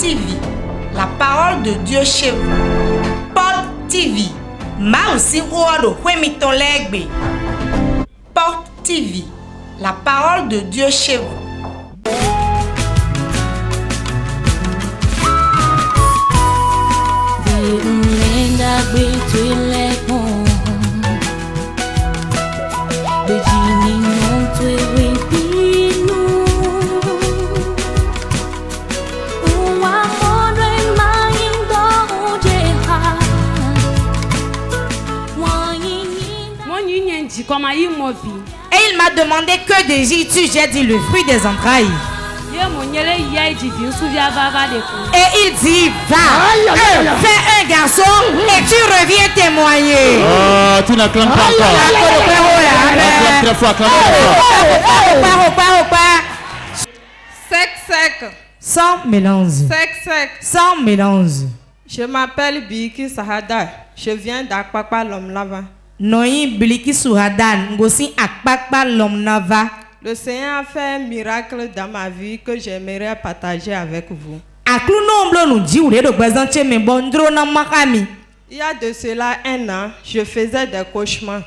TV, la parole de Dieu chez vous. Porte TV, ma aussi ouado huemiton legbe. Porte TV, la parole de Dieu chez vous. Et il m'a demandé que désires-tu? J'ai dit le fruit des entrailles. Et il dit, va, fais un garçon et tu reviens témoigner. Oh, tu n'acclames pas encore. Acclame très fort, acclame très fort. Sec. Sans mélange. Sec. Sans mélange. Je m'appelle Biki Sahada. Je viens d'Akpakpa Lomlava. Noï Biliki Souhadan, Ngosi Akpakpa Lomnava. Le Seigneur a fait un miracle dans ma vie que j'aimerais partager avec vous. Il y a de cela 1 an, je faisais des cauchemars.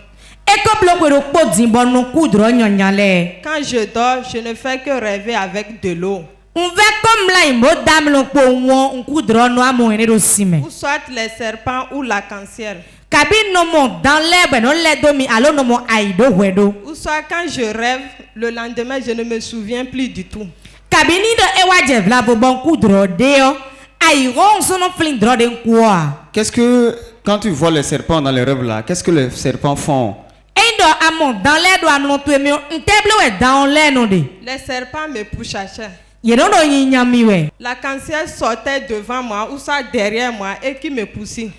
Quand je dors, je ne fais que rêver avec de l'eau. Ou soit les serpents ou la cancer. Ou soit quand je rêve, le lendemain je ne me souviens plus du tout. Qu'est-ce que, quand tu vois les serpents dans les rêves là, qu'est-ce que les serpents font? Les serpents me pourchassaient. La cancer sortait devant moi ou soit derrière moi et qui me poussait.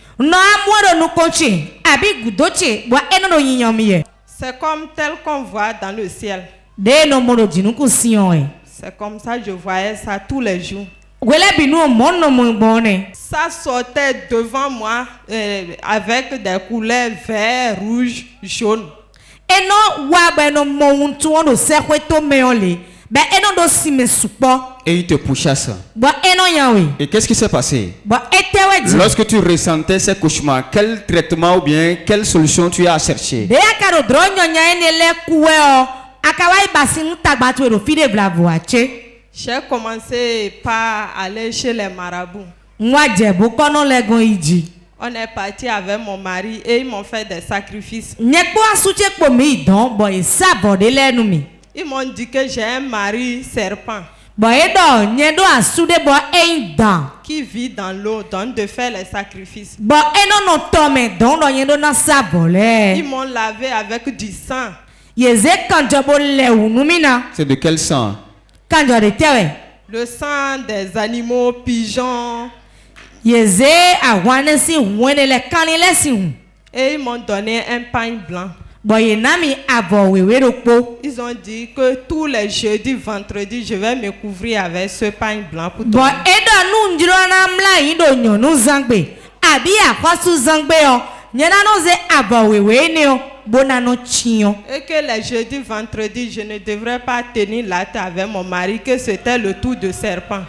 C'est comme tel qu'on voit dans le ciel. C'est comme ça que je voyais ça tous les jours. Ça sortait devant moi avec des couleurs vert, rouge, jaune. Et il te pourchasse. Et qu'est-ce qui s'est passé? Lorsque tu ressentais ces cauchemars, quel traitement ou bien quelle solution tu as cherché? J'ai commencé par aller chez les marabouts. On est parti avec mon mari et ils m'ont fait des sacrifices. Ils m'ont dit que j'ai un mari serpent qui vit dans l'eau, donc de faire les sacrifices. Ils m'ont lavé avec du sang. C'est de quel sang? Le sang des animaux, pigeons. Et ils m'ont donné un pain blanc. Ils ont dit que tous les jeudis, vendredis, je vais me couvrir avec ce pain blanc pour toi. Et que les jeudis, vendredis, je ne devrais pas tenir la tête avec mon mari, que c'était le tour de serpent.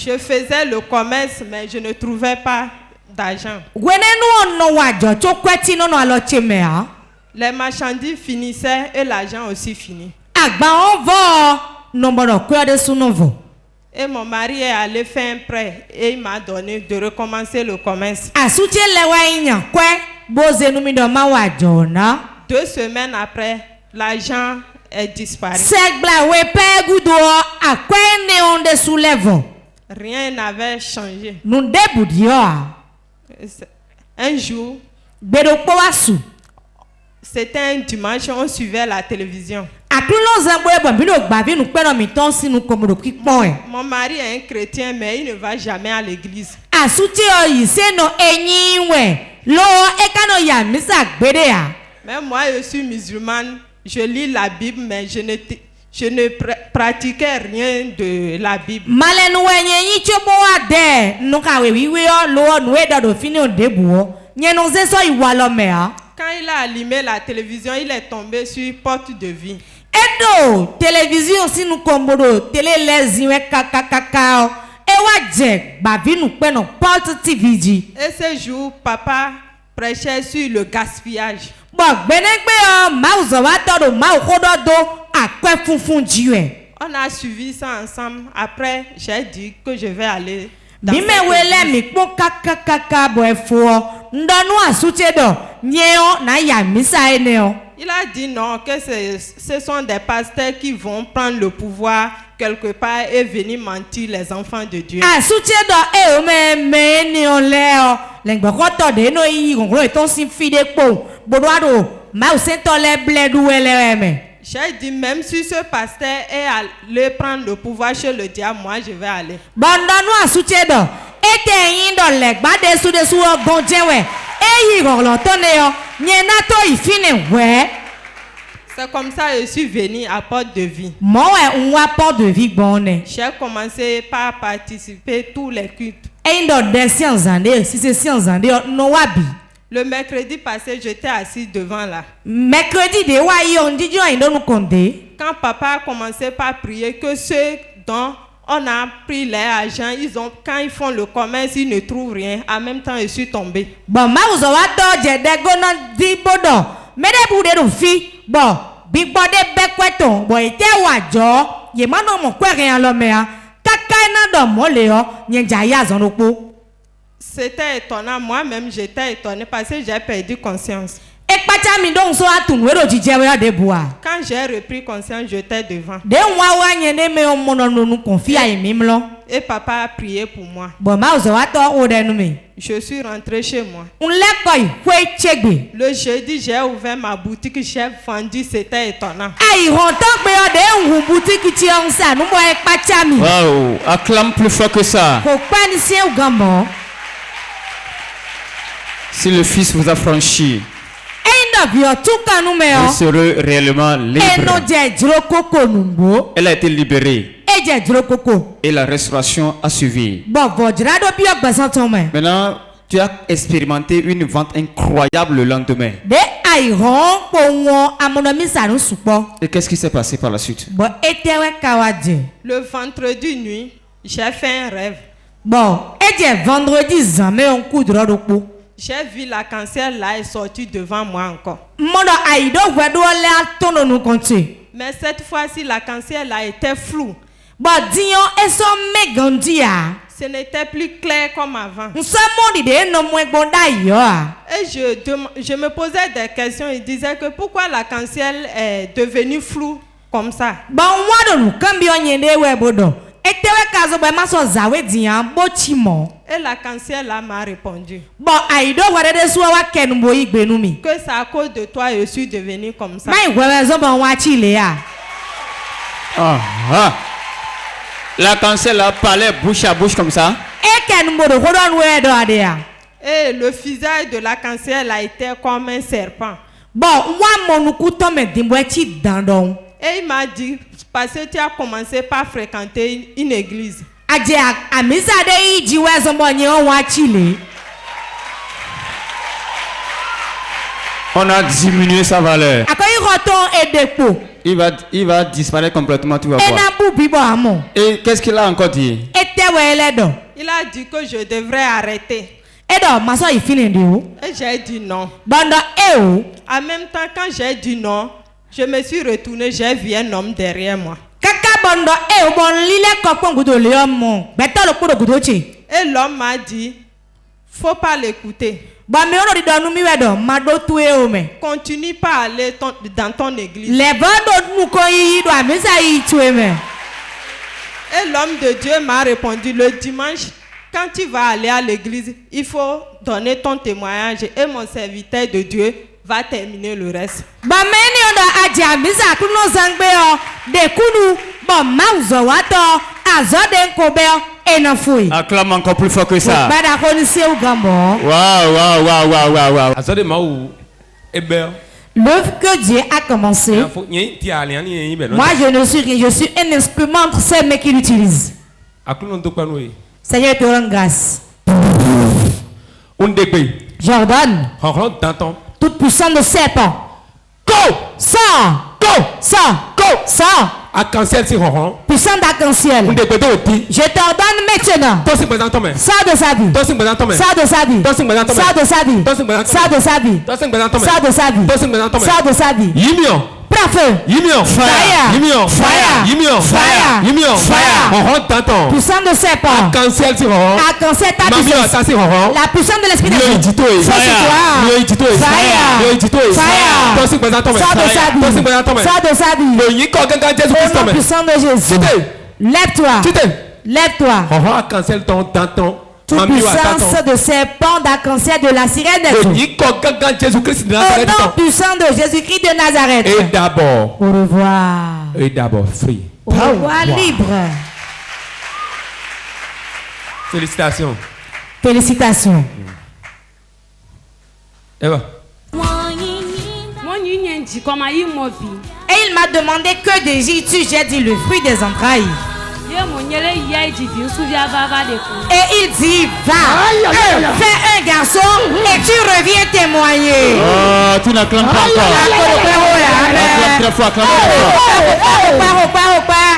Je faisais le commerce, mais je ne trouvais pas d'argent. Les marchandises finissaient et l'argent aussi finit. Et mon mari est allé faire un prêt et il m'a donné de recommencer le commerce. 2 semaines après, l'argent est disparu. Rien n'avait changé. Un jour, c'était un dimanche, on suivait la télévision. Mon mari est un chrétien, mais il ne va jamais à l'église. Mais moi, je suis musulmane, je lis la Bible, mais je ne pratiquais rien de la Bible. Quand il a allumé la télévision, il est tombé sur Porte de Vie. Edo télévision si nous combodo télé les yeux kakakakao. Ewa je bavi nous prenons Porte TV. Et ce jour, papa prêchait sur le gaspillage. Bon, benegbe ma uzawato do ma ukododo akwe funfun jiwe. On a suivi ça ensemble. Après, j'ai dit que je vais aller dans Mime wele mi po kakakaka bo efo. Ndonu asute do nyeo na ya misa eneo. Il a dit non, que ce sont des pasteurs qui vont prendre le pouvoir quelque part et venir mentir les enfants de Dieu. Asute do me ni oleo. Lengbe koto de no yi gongro eton sin fide po. Bodoado ma usento le bledu eleme. J'ai dit, même si ce pasteur est allé prendre le pouvoir chez le diable, moi je vais aller. Bandano asutiedo. Ete yindo lek bade su de su gonjewe. Eyi gorlontoneo. Nyenato ifine we. C'est comme ça que je suis venu à Porte de Vie. Moi on Porte de Vie bonne. J'ai commencé par participer tous les cultes. Eindo de sciences ande, si c'est sciences ande no wabi. Le mercredi passé, j'étais assis devant là. Mercredi de wayi on dit indo nous compter. Quand papa a commencé par prier que ceux dont on a pris leur argent, quand ils font le commerce, ils ne trouvent rien. En même temps, je suis tombé. Bon, ma vous avez dit de gonon di bodo. Mais de boude de fi. Bon, big body bekweton. Bon, ete wajo. Ye mano mon kwe rien l'homme. Kaka na do moleo. Nyen jaya zonoko. C'était étonnant. Moi-même, j'étais étonné parce que j'ai perdu conscience. Quand j'ai repris conscience, j'étais devant. Et papa a prié pour moi. Je suis rentré chez moi. Le jeudi, j'ai ouvert ma boutique, j'ai vendu, c'était étonnant. Waouh, acclame plus fort que ça. Si le Fils vous a franchi, vous serez réellement libre. Elle a été libérée. Et la restauration a suivi. Maintenant, tu as expérimenté une vente incroyable le lendemain. Et qu'est-ce qui s'est passé par la suite? Le vendredi nuit, j'ai fait un rêve. J'ai vu la cancer là est sortie devant moi encore. Mais cette fois-ci, la cancer là était floue. Ce n'était plus clair comme avant. Et je me posais des questions. Il disait que pourquoi la cancer est devenue floue comme ça. Et la cancer là m'a répondu que c'est à cause de toi je suis devenu comme ça. La cancer là parlait bouche à bouche comme ça. Et le visage de la cancer là était comme un serpent. Et il m'a dit, parce que tu as commencé par fréquenter une église. On a diminué sa valeur. Il va disparaître complètement, tu vas voir. Et qu'est-ce qu'il a encore dit? Il a dit que je devrais arrêter. Et j'ai dit non. En même temps, quand j'ai dit non, je me suis retourné, j'ai vu un homme derrière moi. Et l'homme m'a dit, faut pas l'écouter. Continue pas à aller dans ton église. Et l'homme de Dieu m'a répondu, le dimanche, quand tu vas aller à l'église, il faut donner ton témoignage et mon serviteur de Dieu va terminer le reste. Acclame encore plus fort que ça. L'œuvre que Dieu a commencé, moi je ne suis rien, je suis un instrument entre ses mains qu'il utilise. Seigneur, te rends grâce. Jordan, toute puissance de serpent. Go! Sors! Go! Sors! Go! Sors! Arc-en-ciel si ronron. Puissant d'arc-en-ciel. Je t'ordonne maintenant. Sors de sa vie. Sors de sa vie. Sors de sa vie. Sors de sa vie. Sors de sa vie. Sors de sa vie. Prends feu. Fire. Fire. Fire. Fire. Puissant de serpent. Arc-en-ciel si ronron. Arc-en-ciel ta puissance. La puissance de l'esprit de Dieu. Fire. Sors de sa vie. Sors de sa vie. Au nom puissant de Jésus. Lève-toi. Lève-toi. Arc-en-ciel ton toute puissance de serpent d'arc-en-ciel de la sirène des eaux. Au nom puissant de Jésus-Christ de Nazareth. Et d'abord. Au revoir. Et d'abord, free. Au revoir, libre. Félicitations. Félicitations. Eva. Et il m'a demandé que désires-tu? J'ai dit le fruit des entrailles. Et il dit, va, fais un garçon et tu reviens témoigner. Oh, tu n'acclames pas encore. Acclame très fort, acclame très fort.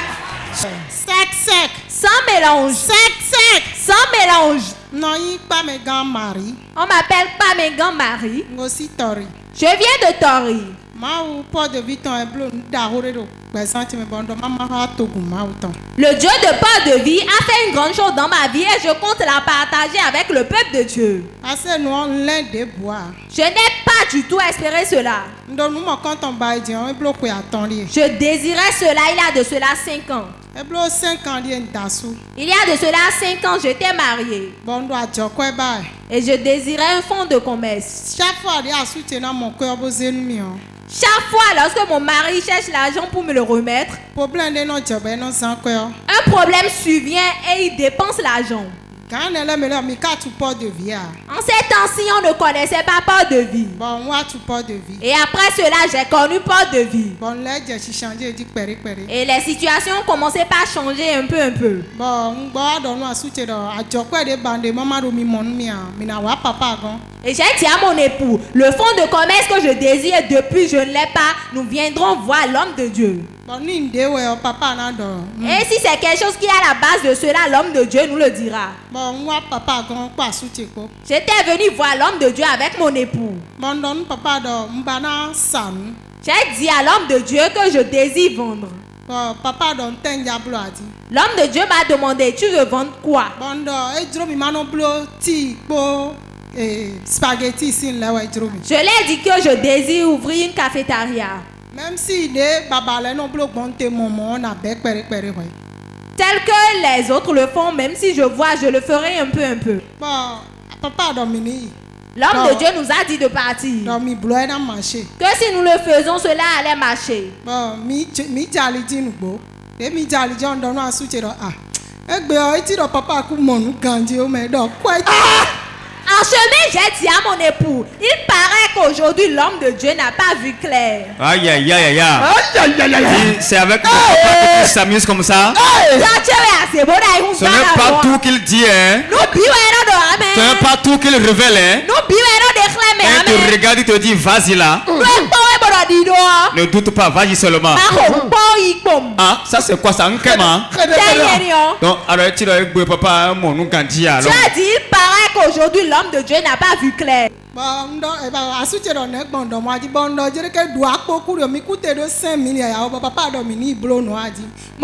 Sec, sans mélange. sec. Sans mélange. Non, il pas mes grands mari. On m'appelle pas mes grands maris. Aussi Tori. Je viens de Tori. Ma ou pas de viton et bleu d'arrêter de présenter mes bandes. Maman a tout goût autant. Le Dieu de part de vie a fait une grande chose dans ma vie et je compte la partager avec le peuple de Dieu. Assez nous l'un des bois. Je n'ai pas du tout espéré cela. Donc nous quand on baille Dieu et bloqué à ton lit. Je désirais cela il y a de cela 5 ans. Et bloqué 5 ans lien d'assou. Il y a de cela 5 ans j'étais mariée. Bon doit dire quoi bail. Et je désirais un fonds de commerce. Chaque fois il y a soutenu mon cœur besoin mien. Chaque fois lorsque mon mari cherche l'argent pour me le remettre, un problème survient et il dépense l'argent. En ces temps-ci, on ne connaissait pas port de vie. Et après cela, j'ai connu port de vie. Et les situations ont commencé par changer un peu. Et j'ai dit à mon époux, le fonds de commerce que je désire depuis je ne l'ai pas, nous viendrons voir l'homme de Dieu. Et si c'est quelque chose qui est à la base de cela, l'homme de Dieu nous le dira. J'étais venu voir l'homme de Dieu avec mon époux. J'ai dit à l'homme de Dieu que je désire vendre. L'homme de Dieu m'a demandé, tu veux vendre quoi? Je lui ai dit que je désire ouvrir une cafétéria. Même si les babalais non plus bon témoin on a bec péré. Tel que les autres le font, même si je vois, je le ferai un peu. Bon, papa Dominique. L'homme de Dieu nous a dit de partir. Que si nous le faisons, cela allait marcher. Bon, mi jali dit nous beau. Et mi jali dit on donne un soutien ah. Et bien, il dit papa coup mon gandi au mais donc quoi? En chemin, j'ai dit à mon époux, il paraît qu'aujourd'hui l'homme de Dieu n'a pas vu clair. Aïe. C'est avec qu'il s'amuse comme ça. Ce n'est pas tout qu'il dit, hein. Ce n'est pas tout qu'il révèle, hein. Quand tu regardes, il te dit, vas-y là. Ne doute pas, vas-y seulement. Ah, ça c'est quoi ça? Un kéma? Donc, alors tu dois être papa, mon nom quand tu as. Tu as dit, il paraît qu'aujourd'hui l'homme de Dieu n'a pas vu clair. Mon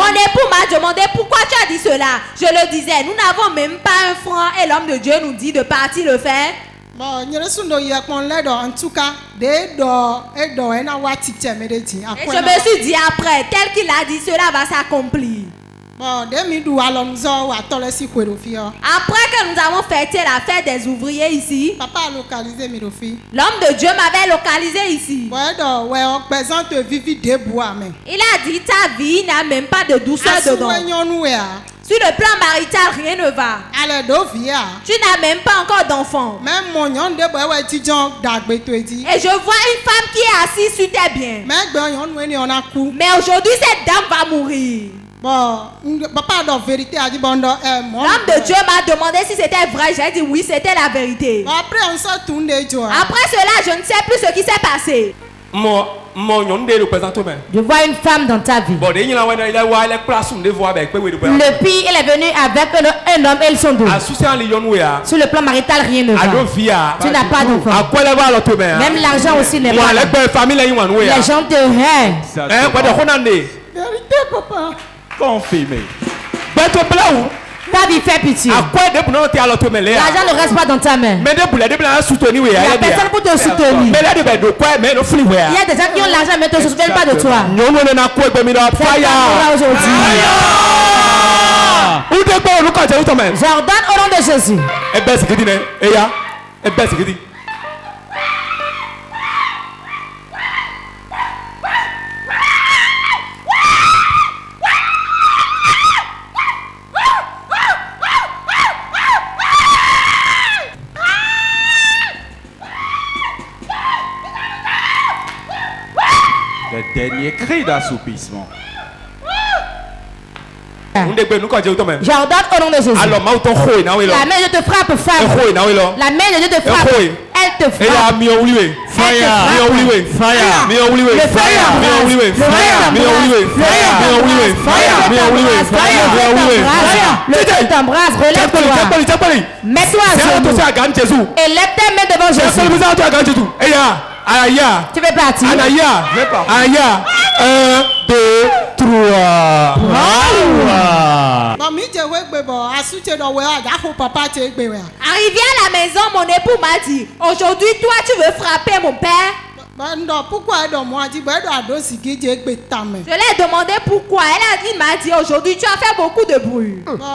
époux m'a demandé pourquoi tu as dit cela. Je le disais, nous n'avons même pas un franc et l'homme de Dieu nous dit de partir le faire. Bon, en tout cas, et je me suis dit après, tel qu'il a dit, cela va s'accomplir. Après que nous avons fêté la fête des ouvriers ici, papa a localisé mes filles. L'homme de Dieu m'avait localisé ici. Il a dit ta vie n'a même pas de douceur dedans. Sur le plan marital, rien ne va. Tu n'as même pas encore d'enfant. Et je vois une femme qui est assise sur tes biens. Mais aujourd'hui, cette dame va mourir. Bon, papa la vérité a dit bon l'homme de Dieu m'a demandé si c'était vrai. J'ai dit oui, c'était la vérité. Après on s'est tourné. Après cela, je ne sais plus ce qui s'est passé. Je vois une femme dans ta vie. Depuis, elle est venue avec un homme et son dos. Sur le plan marital, rien ne va. Tu n'as pas d'enfant. Même l'argent aussi n'est pas là. Les gens te haïssent. Vérité, papa. Confirmé. Ta vie fait pitié. L'argent ne reste pas dans ta main. Il y a personne pour te soutenir. Il y a des gens qui ont l'argent mais ne te soutiennent pas de toi. J'ordonne au nom de Jésus. Le dernier cri d'assoupissement. J'ordonne au nom de Jésus. La main de Dieu te frappe, femme. La main de Dieu te frappe. Elle te frappe. Le feu t'embrasse, relève-toi. Mets-toi à genoux. Et lève tes mains devant Jésus. Tu veux partir? 1, 2, 3. Arrivé à la maison, mon époux m'a dit, aujourd'hui, toi, tu veux frapper mon père? Pourquoi elle moi dit je l'ai demandé pourquoi. Il m'a dit aujourd'hui tu as fait beaucoup de bruit. Et mon époux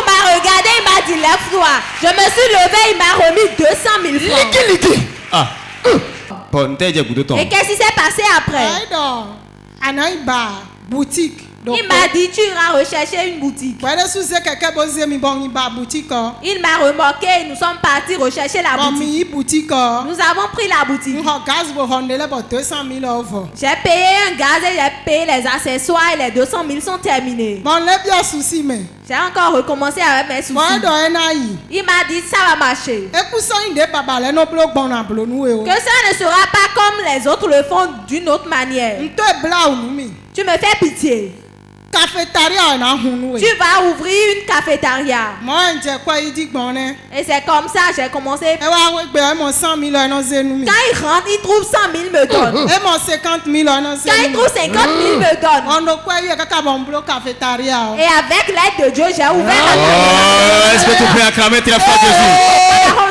m'a regardé, il m'a dit lève-toi. Je me suis levé, il m'a remis 200 000 francs. Et qu'est-ce qui s'est passé après? Boutique. Il m'a dit tu iras rechercher une boutique. Il m'a remarqué, nous sommes partis rechercher la boutique. Nous avons pris la boutique. J'ai payé un gaz et j'ai payé les accessoires et les 200 000 sont terminés. J'ai encore recommencé avec mes soucis. Il m'a dit ça va marcher. Que ça ne sera pas comme les autres le font d'une autre manière. Tu me fais pitié. Cafétéria. Tu vas ouvrir une cafétéria. Et c'est comme ça j'ai commencé. Quand il rentre, il trouve 100 000 me donne. Quand il trouve 50 000 me donne. Et avec l'aide de Dieu, j'ai ouvert la cafétéria. Est-ce que tu peux acclamer très fort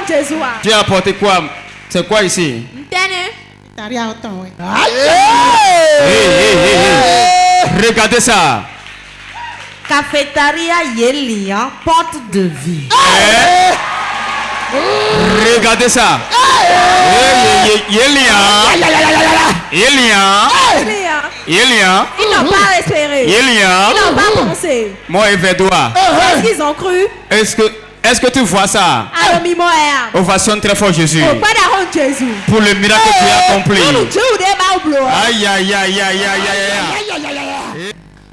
Jésus? Tu as apporté quoi? C'est quoi ici? Regardez ça. Cafétéria Yélia, porte de vie. Regardez ça. Yélia. Ils n'ont pas espéré. Ils n'ont pas pensé. Moi et Védoua. Est-ce qu'ils ont cru? Est-ce que tu vois ça? Ovation très fort Jésus. Pour le miracle que tu as accompli. Aïe aïe aïe aïe aïe aïe.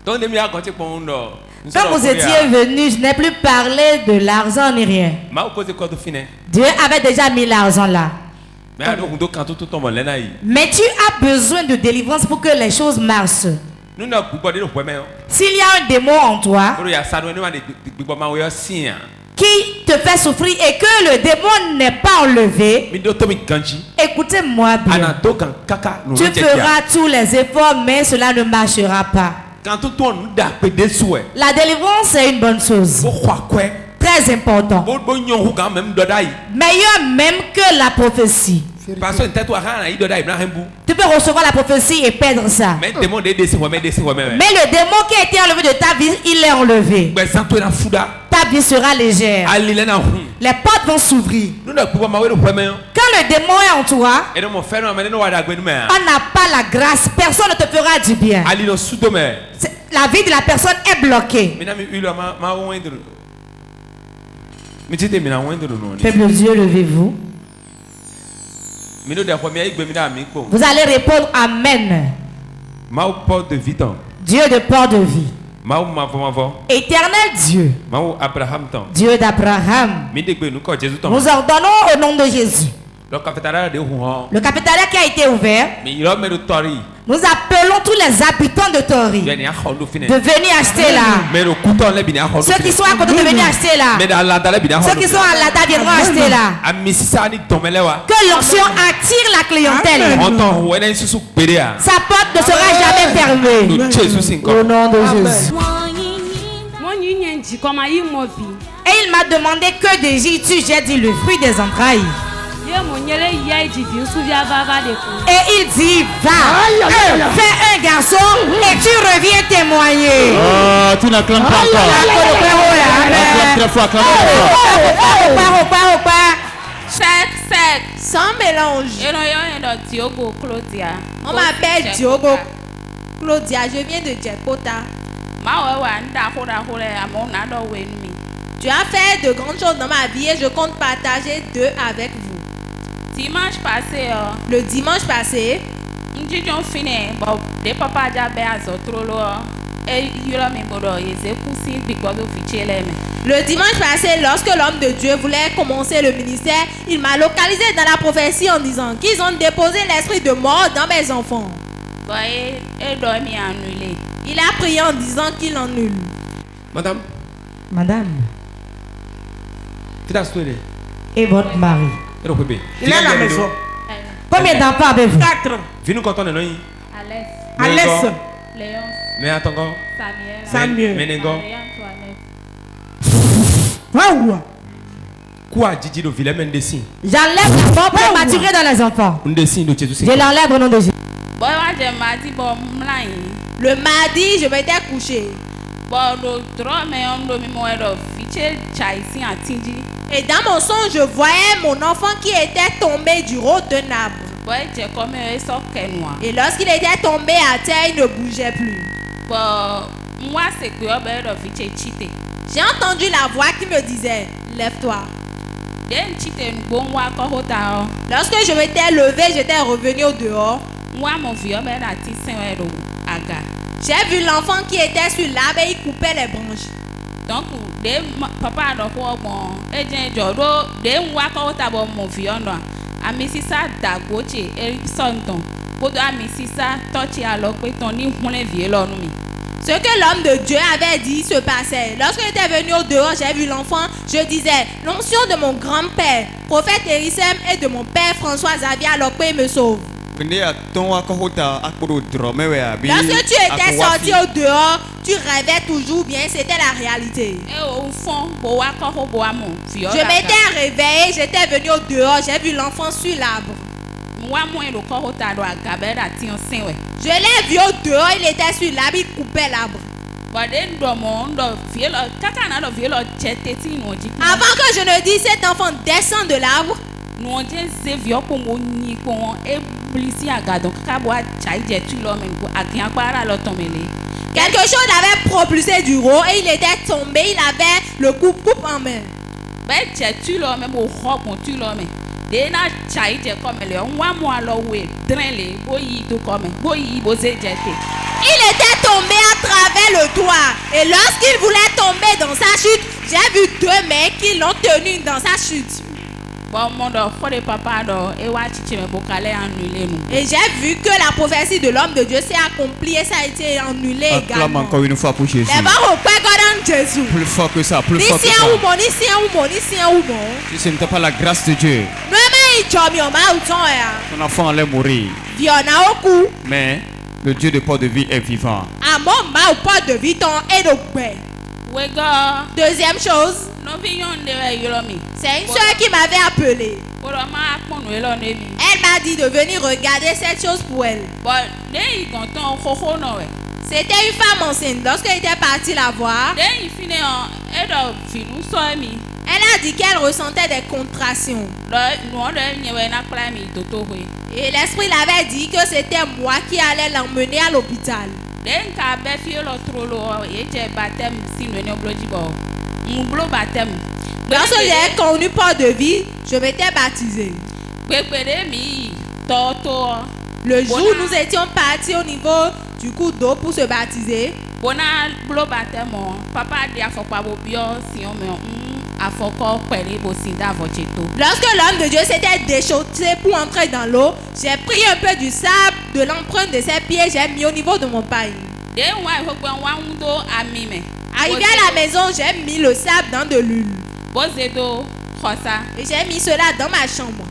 Quand vous étiez venu, je n'ai plus parlé de l'argent ni rien. Dieu avait déjà mis l'argent là. Mais tu as besoin de délivrance pour que les choses marchent. S'il y a un démon en toi qui te fait souffrir et que le démon n'est pas enlevé, écoutez-moi bien. Tu feras tous les efforts, mais cela ne marchera pas. La délivrance est une bonne chose. Très important. Meilleur même que la prophétie. Tu peux recevoir la prophétie et perdre ça. Mais le démon qui a été enlevé de ta vie, il est enlevé. Ta vie sera légère. Les portes vont s'ouvrir. Quand le démon est en toi, on n'a pas la grâce. Personne ne te fera du bien. La vie de la personne est bloquée. Peuple de Dieu, levez-vous. Vous allez répondre Amen. Dieu de port de vie. Éternel Dieu. Dieu d'Abraham. Nous ordonnons au nom de Jésus. Le cafétéria qui a été ouvert. Nous appelons tous les habitants de Tori de venir acheter là. Ceux qui sont à côté de venir acheter là. Ceux qui sont à Lada viendront acheter là. Que l'onction attire la clientèle. Sa porte ne sera jamais fermée. Au nom de Jésus. Et il m'a demandé que désires-tu? J'ai dit le fruit des entrailles. Et il dit, va, fais un garçon et tu reviens témoigner. Oh, tu n'acclames pas encore. Acclame très fort, acclame très fort. Sec, sans mélange. On m'appelle Diogo Claudia, je viens de Djekota. Tu as fait de grandes choses dans ma vie et je compte partager deux avec vous. Le dimanche passé, le dimanche passé, lorsque l'homme de Dieu voulait commencer le ministère, il m'a localisé dans la prophétie en disant qu'ils ont déposé l'esprit de mort dans mes enfants. Il a prié en disant qu'il annule. Madame. Et votre mari? Il est à la maison. Combien d'enfants avez-vous? 4. Alès. Léon. Samuel. Ménégo. Waouh. Quoi, Didi de Ville Mendessi? J'enlève la mort prématurée dans les enfants. Je l'enlève au nom de Jésus. Le mardi, je m'étais couché. Et dans mon songe, je voyais mon enfant qui était tombé du haut d'un arbre. Et lorsqu'il était tombé à terre, il ne bougeait plus. J'ai entendu la voix qui me disait, lève-toi. Lorsque je m'étais levé, j'étais revenu au dehors. J'ai vu l'enfant qui était sur l'arbre et il coupait les branches. Donc, papa a ce que l'homme de Dieu avait dit se passait. Lorsque j'étais venu au dehors, j'ai vu l'enfant. Je disais, l'onction de mon grand-père, prophète Érissem, et de mon père François Xavier Alokwe me sauve. Lorsque tu étais sorti au dehors, tu rêvais toujours bien, c'était la réalité. Je m'étais réveillé, j'étais venu au dehors, j'ai vu l'enfant sur l'arbre. Je l'ai vu au dehors, il était sur l'arbre, il coupait l'arbre. Avant que je ne dise, cet enfant descend de l'arbre. Quelque chose avait propulsé du haut et il était tombé, il avait le coupe-coupe en main. Il était tombé à travers le toit et lorsqu'il voulait tomber dans sa chute, j'ai vu deux mains qui l'ont tenu dans sa chute. Et j'ai vu que la prophétie de l'homme de Dieu s'est accomplie et ça a été annulé également. Acclame encore une fois pour Jésus. Plus fort que ça, plus fort que ça. Si ce n'était pas la grâce de Dieu, ton enfant allait mourir. Mais le Dieu de port de vie est vivant. Deuxième chose, c'est une soeur qui m'avait appelé. Elle m'a dit de venir regarder cette chose pour elle. C'était une femme enceinte. Lorsqu'elle était partie la voir, elle a dit qu'elle ressentait des contractions. Et l'esprit l'avait dit que c'était moi qui allais l'emmener à l'hôpital. Lorsque j'ai connu port de vie, je m'étais baptisé. Le jour où nous étions partis au niveau du cours d'eau pour se baptiser, lorsque l'homme de Dieu s'était déchaussé pour entrer dans l'eau, j'ai pris un peu du sable de l'empreinte de ses pieds, j'ai mis au niveau de mon paille. Arrivé à la maison, j'ai mis le sable dans de l'huile. Et j'ai mis cela dans ma chambre.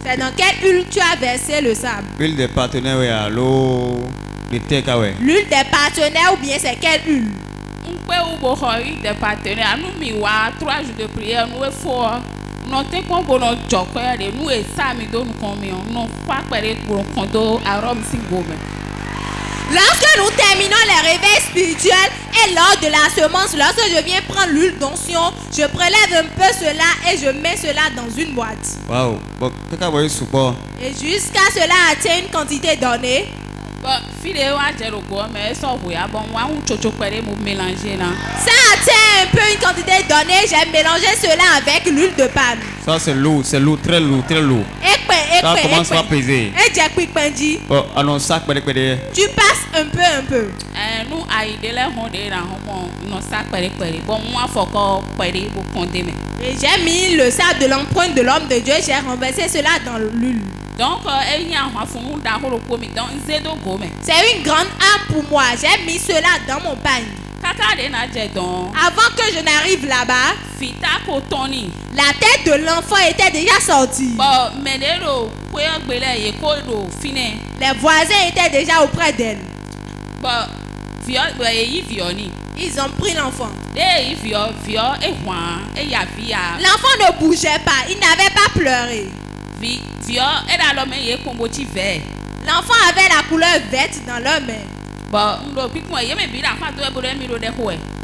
C'est dans quelle huile tu as versé le sable? L'huile des partenaires, L'huile des partenaires ou bien c'est quelle huile? Des partenaires, nous 3 jours de prière, nous fort. Nous lorsque nous terminons les réveils spirituels et lors de la semence, lorsque je viens prendre l'huile d'onction, je prélève un peu cela et je mets cela dans une boîte. Wow. Et jusqu'à cela atteint une quantité donnée. Ça atteint un peu une quantité donnée, j'ai mélangé cela avec l'huile de palme. Ça c'est lourd, très lourd. Ça commence à peser. Et tu passes un peu. Et j'ai mis le sable de l'empreinte de l'homme de Dieu, j'ai renversé cela dans l'huile. Donc, c'est une grande arme pour moi. J'ai mis cela dans mon pagne. Avant que je n'arrive là-bas, la tête de l'enfant était déjà sortie. Les voisins étaient déjà auprès d'elle. Ils ont pris l'enfant. L'enfant ne bougeait pas, il n'avait pas pleuré. L'enfant avait la couleur verte dans leur main.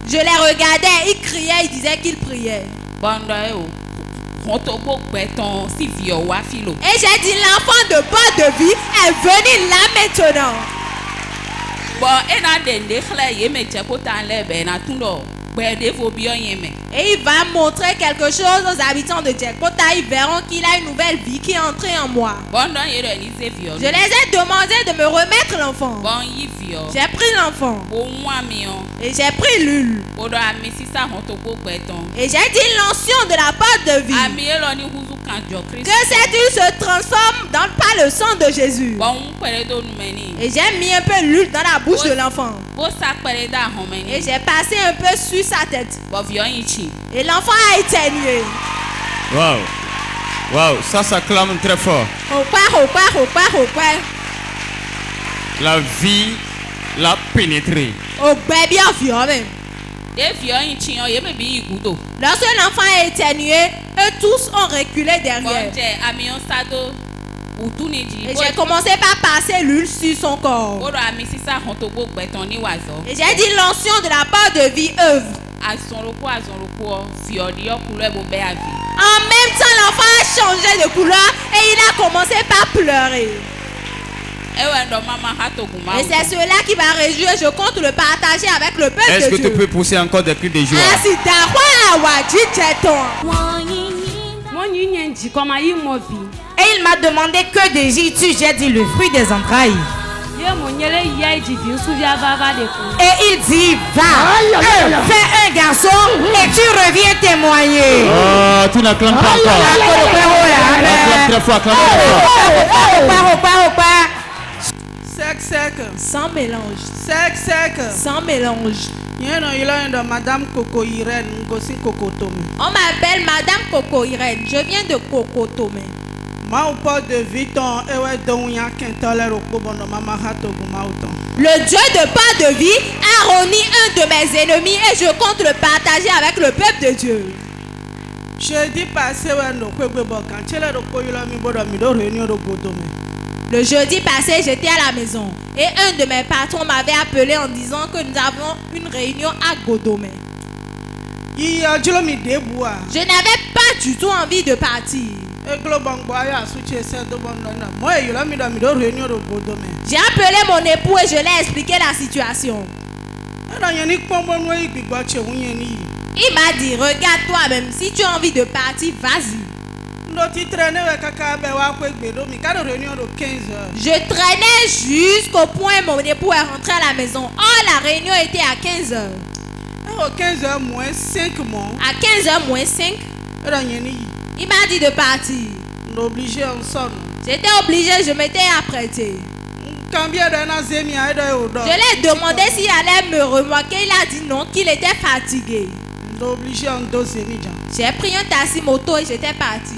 Je les regardais, ils criaient, ils disaient qu'ils priaient. Et j'ai dit, l'enfant de bord de vie est venu là maintenant. Et il va montrer quelque chose aux habitants de Djekpota. Ils verront qu'il a une nouvelle vie qui est entrée en moi. Je les ai demandé de me remettre l'enfant. J'ai pris l'enfant. Et j'ai pris l'huile. Et j'ai dit l'onction de la porte de vie. Que cette huile se transforme par le sang de Jésus. Et j'ai mis un peu l'huile dans la bouche de l'enfant. Et j'ai passé un peu sur sa tête. Et l'enfant a éternué. Wow, ça clame très fort. La vie l'a pénétré. Lorsque l'enfant a éternué, eux tous ont reculé derrière. Et j'ai commencé par passer l'huile sur son corps. Et j'ai dit l'onction de la part de vie œuvre. En même temps, l'enfant a changé de couleur et il a commencé par pleurer. Et c'est cela qui va réjouir. Je compte le partager avec le peuple de Dieu. Est-ce que tu peux pousser encore des cris de joie? Et il m'a demandé que désires-tu? J'ai dit le fruit des entrailles. Et il dit va, fais un garçon et tu reviens témoigner. Oh, tu n'acclames pas encore. Acclame très fort, Sec. Sans mélange. Sec. Sans mélange. Madame Coco Irène. On m'appelle Madame Coco Irène. Je viens de Kokotome. Le Dieu de part de vie a réuni un de mes ennemis et je compte le partager avec le peuple de Dieu. Le jeudi passé, j'étais à la maison et un de mes patrons m'avait appelé en disant que nous avons une réunion à Godomé. Je n'avais pas du tout envie de partir. J'ai appelé mon époux et je l'ai expliqué la situation. Il m'a dit, regarde toi-même, si tu as envie de partir, vas-y. Je traînais jusqu'au point où mon époux est rentré à la maison. Oh, la réunion était à 15h. À 15h moins 5, il m'a dit de partir. J'étais obligé, je m'étais apprêté. Je l'ai demandé s'il allait me remarquer. Il a dit non, qu'il était fatigué. J'ai pris un taxi moto et j'étais parti.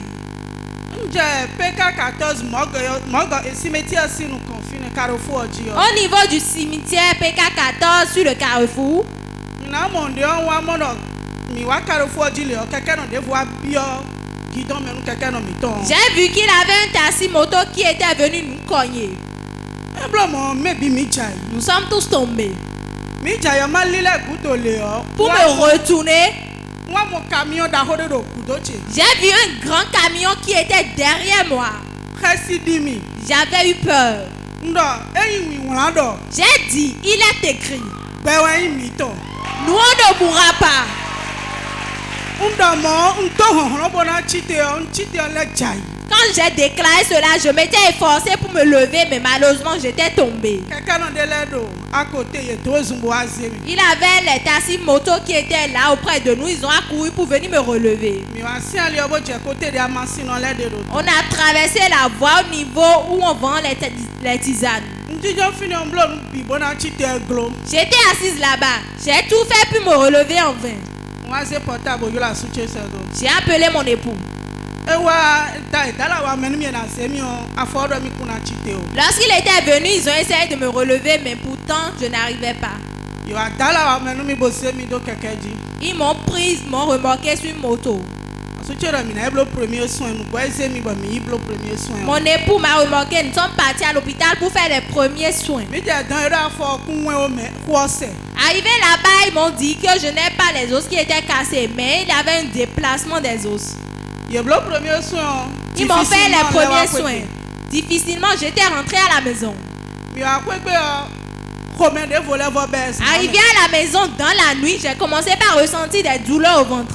Au niveau du cimetière PK14 sur le carrefour, j'ai vu qu'il avait un taxi moto qui était venu nous cogner. Nous sommes tous tombés. Pour me retourner, j'ai vu un grand camion qui était derrière moi. J'avais eu peur. J'ai dit, il est écrit, nous on ne mourra pas. Quand j'ai déclaré cela, je m'étais efforcé pour me lever, mais malheureusement j'étais tombé. Il avait les taxis moto qui étaient là auprès de nous. Ils ont accouru pour venir me relever. On a traversé la voie au niveau où on vend les tisanes. J'étais assise là-bas. J'ai tout fait pour me relever en vain. J'ai appelé mon époux. Lorsqu'il était venu, ils ont essayé de me relever, mais pourtant je n'arrivais pas. Ils m'ont pris, m'ont remorqué sur une moto. Mon époux m'a remorqué. Nous sommes partis à l'hôpital pour faire les premiers soins. Arrivé là-bas, ils m'ont dit que je n'ai pas les os qui étaient cassés, mais il y avait un déplacement des os. Ils m'ont fait les premiers soins. Difficilement, j'étais rentré à la maison. Arrivé à la maison dans la nuit, j'ai commencé par ressentir des douleurs au ventre.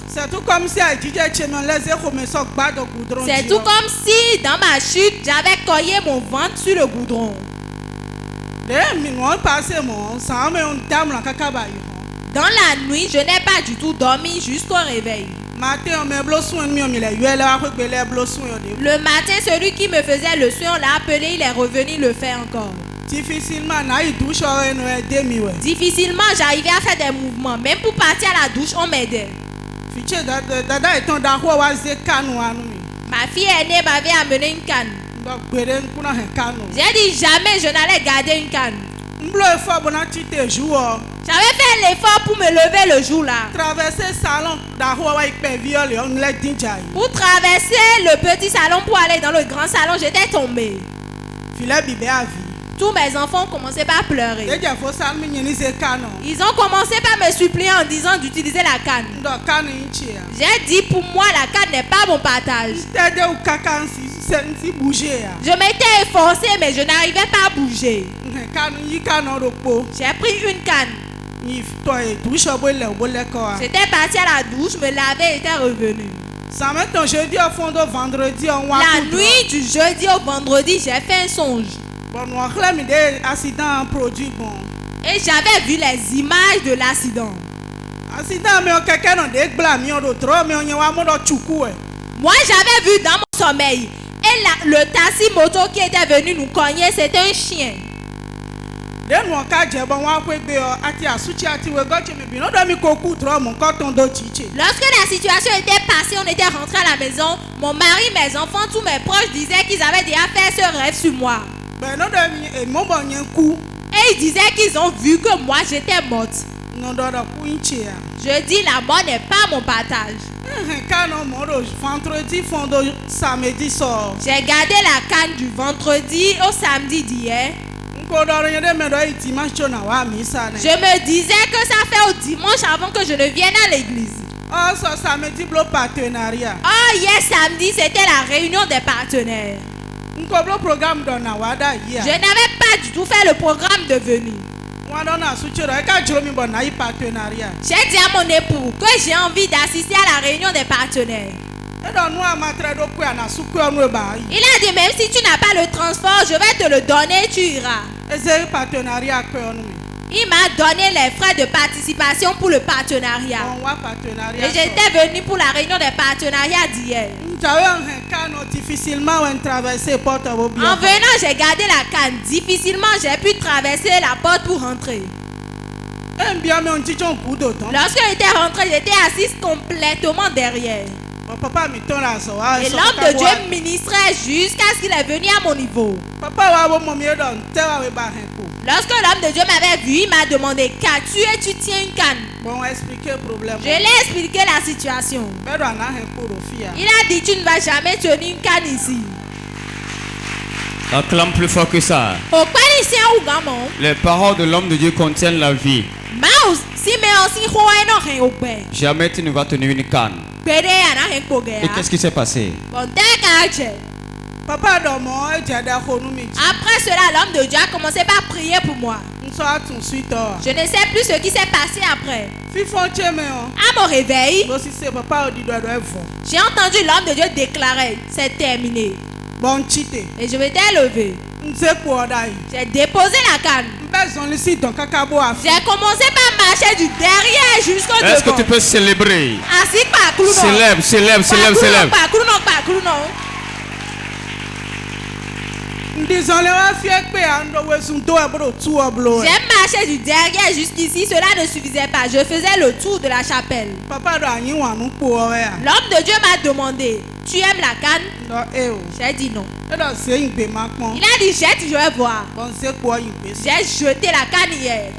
C'est tout comme si dans ma chute, j'avais collé mon ventre sur le goudron. Dans la nuit, je n'ai pas du tout dormi jusqu'au réveil. Le matin, celui qui me faisait le soin, on l'a appelé, il est revenu le faire encore. Difficilement, j'arrivais à faire des mouvements. Même pour partir à la douche, on m'aidait. Ma fille aînée m'avait amené une canne. J'ai dit jamais je n'allais garder une canne. J'avais fait l'effort pour me lever le jour-là. Pour traverser le petit salon pour aller dans le grand salon, j'étais tombée. Tous mes enfants ont commencé par pleurer. Ils ont commencé par me supplier en disant d'utiliser la canne. J'ai dit pour moi la canne n'est pas mon partage. Je m'étais efforcé mais je n'arrivais pas à bouger. J'ai pris une canne. J'étais parti à la douche, me laver et j'étais revenu. La nuit du jeudi au vendredi, j'ai fait un songe. Et j'avais vu les images de l'accident. Moi j'avais vu dans mon sommeil. Et le taxi moto qui était venu nous cogner, c'était un chien. Lorsque la situation était passée, on était rentré à la maison. Mon mari, mes enfants, tous mes proches disaient qu'ils avaient déjà fait ce rêve sur moi. Et ils disaient qu'ils ont vu que moi j'étais morte. Je dis la mort n'est pas mon partage. J'ai gardé la canne du vendredi au samedi d'hier. Je me disais que ça fait au dimanche avant que je ne vienne à l'église. Oh, hier samedi, c'était la réunion des partenaires. Je n'avais pas du tout fait le programme de venue. J'ai dit à mon époux que j'ai envie d'assister à la réunion des partenaires. Il a dit même si tu n'as pas le transport, je vais te le donner, tu iras. Il m'a donné les frais de participation pour le partenariat. Et j'étais venu pour la réunion des partenariats d'hier. En venant, j'ai gardé la canne. Difficilement, j'ai pu traverser la porte pour rentrer. Lorsque j'étais rentré, j'étais assise complètement derrière. Et l'homme de Dieu ministrait jusqu'à ce qu'il est venu à mon niveau. Lorsque l'homme de Dieu m'avait vu, il m'a demandé qu'as-tu et tu tiens une canne. Je l'ai expliqué la situation. Il a dit tu ne vas jamais tenir une canne ici. Acclame plus fort que ça. Les paroles de l'homme de Dieu contiennent la vie. Jamais tu ne vas tenir une canne. Et qu'est-ce qui s'est passé? Après cela, l'homme de Dieu a commencé par prier pour moi. Je ne sais plus ce qui s'est passé après. À mon réveil, j'ai entendu l'homme de Dieu déclarer c'est terminé. Et je m'étais levé. J'ai déposé la canne. J'ai commencé par marcher du derrière jusqu'au devant. Est-ce que tu peux célébrer? Célèbre. J'ai marché du derrière jusqu'ici, cela ne suffisait pas. Je faisais le tour de la chapelle. L'homme de Dieu m'a demandé, tu aimes la canne? J'ai dit non. Il a dit jette, je vais voir. J'ai jeté la canne hier.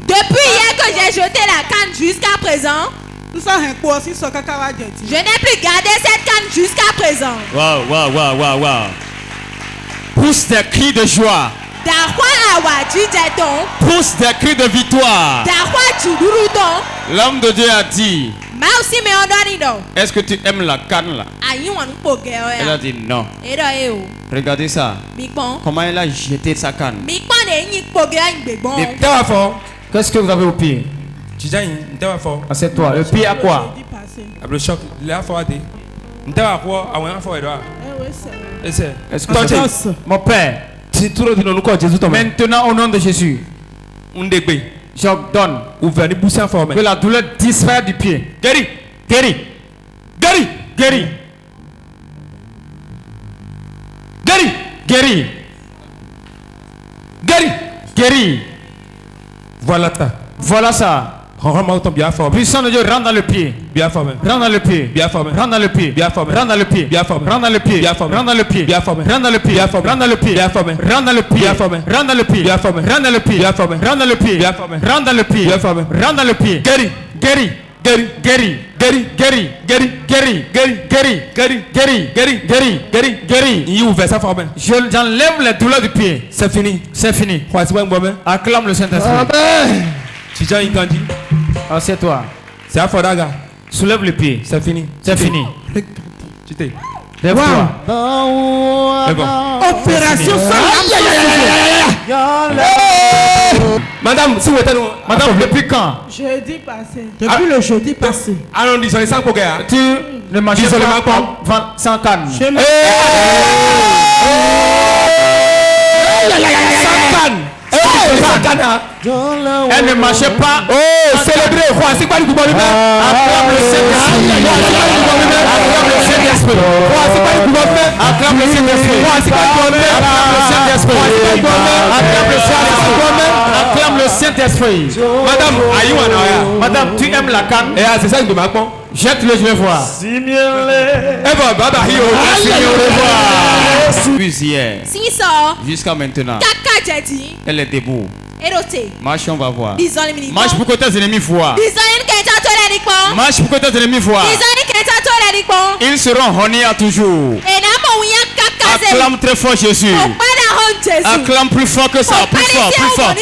Depuis hier que j'ai jeté la canne jusqu'à présent, je n'ai plus gardé cette canne jusqu'à présent. Waouh. Pousse des cris de joie. Pousse des cris de victoire. L'homme de Dieu a dit, est-ce que tu aimes la canne là? Elle a dit non. Regardez ça. Comment elle a jeté sa canne. Qu'est-ce que vous avez au pied? Assieds-toi. Le pied à quoi? Le choc. Est-ce que mon père, maintenant au nom de Jésus, j'ordonne que la douleur disparaisse du pied. Guéri. Voilà ça. Puissant de Dieu, rentre dans le pied. Rentre dans le pied. Rentre dans le pied. Rentre dans le pied. Rentre dans le pied. Rentre dans le pied. Rentre dans le pied. Rentre dans le pied. Rentre dans le pied. Rentre dans le pied. Rentre dans le pied. Rentre dans le pied. Rentre dans le pied. Rentre dans le pied. Guéri. J'enlève les douleurs du pied. C'est fini. Acclame le Saint-Esprit. Assieds-toi. C'est Afodaga. Soulève le pied. C'est fini. Lève-toi. Opération Madame, si vous êtes Madame, depuis quand? Jeudi passé. Depuis le jeudi passé. Allons, disons, sans coquet. Tu ne manges pas sans canne. Elle ne marchait pas. Oh, célébrez. C'est quoi le coup de acclame le Saint-Esprit. Acclame le Saint-Esprit. Madame, tu aimes la canne? C'est ça que je me dis. Jette-le, je vais voir. Jusqu'à maintenant. Elle est debout. Marche, on va voir. Marche pour que tes ennemis voient. Marche pour que tes ennemis voient. Ils seront honnés à toujours. Acclame très fort Jésus. Acclame plus fort que ça. Plus fort.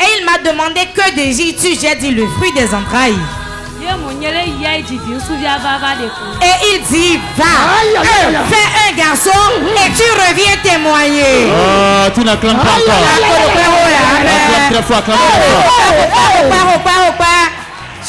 Et il m'a demandé que désires-tu? J'ai dit le fruit des entrailles. Et il dit, va, fais un garçon et tu reviens témoigner. Tu n'acclames pas encore. Acclame très fort, acclame très fort.